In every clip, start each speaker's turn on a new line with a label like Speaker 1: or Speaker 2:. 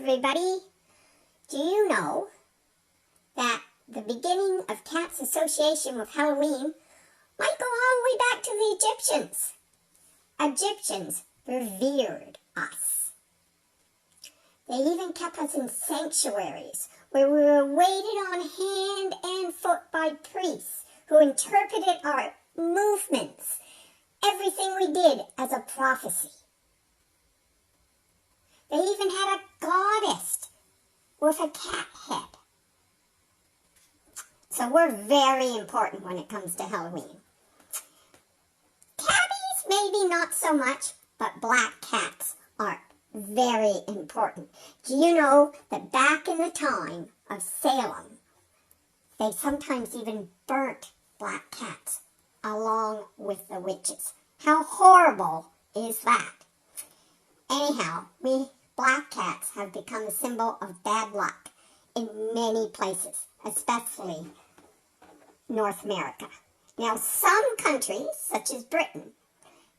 Speaker 1: everybody. Do you know that the beginning of cats' association with Halloween might go all the way back to the Egyptians? Egyptians revered us. They even kept us in sanctuaries where we were waited on hand and foot by priests who interpreted our movements, everything we did as a prophecy. They even had a goddess with a cat head. So we're very important when it comes to Halloween. Tabbies, maybe not so much, but black cats are very important. Do you know that back in the time of Salem, they sometimes even burnt black cats along with the witches? How horrible is that? Anyhow, we black cats have become a symbol of bad luck in many places, especially North America. Now, some countries, such as Britain,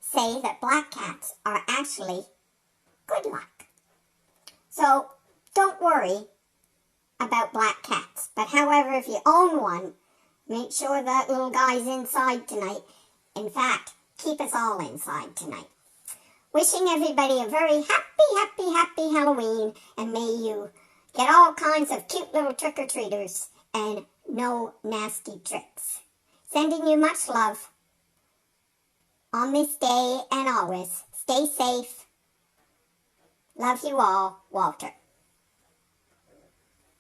Speaker 1: say that black cats are actually good luck. So, don't worry about black cats. But however, if you own one, make sure that little guy's inside tonight. In fact, keep us all inside tonight. Wishing everybody a very happy Halloween, and may you get all kinds of cute little trick-or-treaters and no nasty tricks. Sending you much love on this day and always. Stay safe. Love you all, Walter.